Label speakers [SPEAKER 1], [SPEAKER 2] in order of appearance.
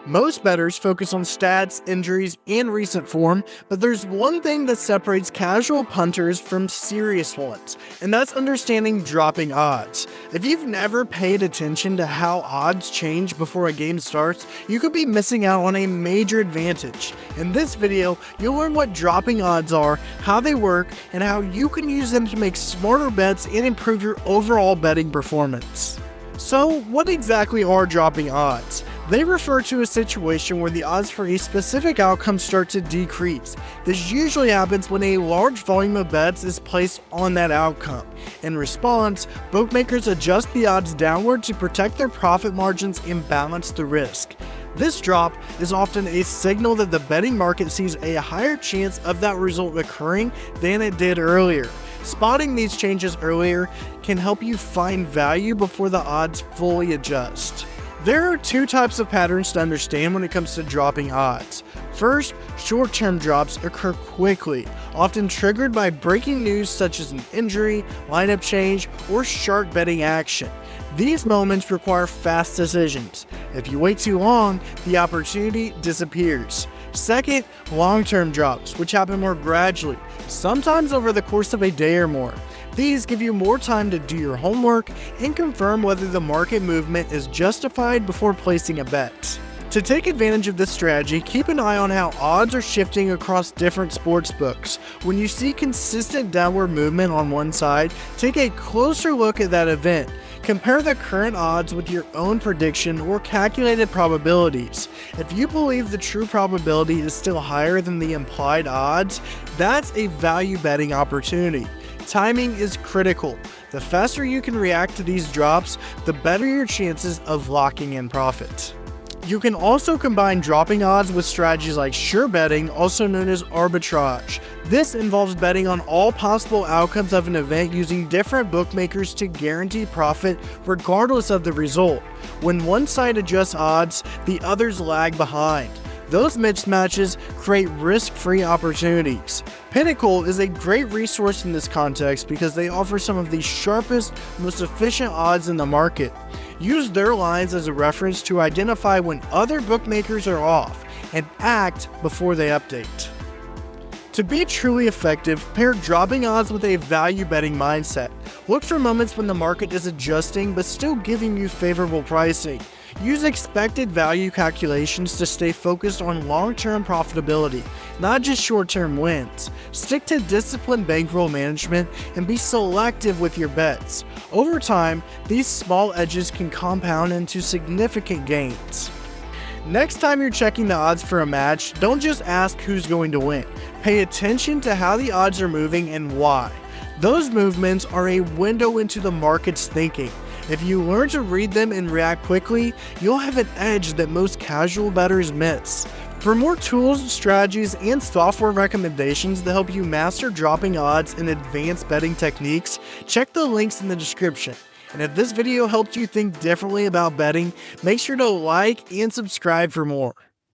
[SPEAKER 1] Most bettors focus on stats, injuries, and recent form, but there's one thing that separates casual punters from serious ones, and that's understanding dropping odds. If you've never paid attention to how odds change before a game starts, you could be missing out on a major advantage. In this video, you'll learn what dropping odds are, how they work, and how you can use them to make smarter bets and improve your overall betting performance. So, what exactly are dropping odds? They refer to a situation where the odds for a specific outcome start to decrease. This usually happens when a large volume of bets is placed on that outcome. In response, bookmakers adjust the odds downward to protect their profit margins and balance the risk. This drop is often a signal that the betting market sees a higher chance of that result occurring than it did earlier. Spotting these changes earlier can help you find value before the odds fully adjust. There are two types of patterns to understand when it comes to dropping odds. First, short-term drops occur quickly, often triggered by breaking news such as an injury, lineup change, or sharp betting action. These moments require fast decisions. If you wait too long, the opportunity disappears. Second, long-term drops, which happen more gradually, sometimes over the course of a day or more. These give you more time to do your homework and confirm whether the market movement is justified before placing a bet. To take advantage of this strategy, keep an eye on how odds are shifting across different sports books. When you see consistent downward movement on one side, take a closer look at that event. Compare the current odds with your own prediction or calculated probabilities. If you believe the true probability is still higher than the implied odds, that's a value betting opportunity. Timing is critical. The faster you can react to these drops, the better your chances of locking in profit. You can also combine dropping odds with strategies like surebetting, also known as arbitrage. This involves betting on all possible outcomes of an event using different bookmakers to guarantee profit regardless of the result. When one side adjusts odds, the others lag behind. Those mismatches create risk-free opportunities. Pinnacle is a great resource in this context because they offer some of the sharpest, most efficient odds in the market. Use their lines as a reference to identify when other bookmakers are off and act before they update. To be truly effective, pair dropping odds with a value betting mindset. Look for moments when the market is adjusting but still giving you favorable pricing. Use expected value calculations to stay focused on long-term profitability, not just short-term wins. Stick to disciplined bankroll management and be selective with your bets. Over time, these small edges can compound into significant gains. Next time you're checking the odds for a match, don't just ask who's going to win. Pay attention to how the odds are moving and why. Those movements are a window into the market's thinking. If you learn to read them and react quickly, you'll have an edge that most casual bettors miss. For more tools, strategies, and software recommendations to help you master dropping odds and advanced betting techniques, check the links in the description. And if this video helped you think differently about betting, make sure to like and subscribe for more.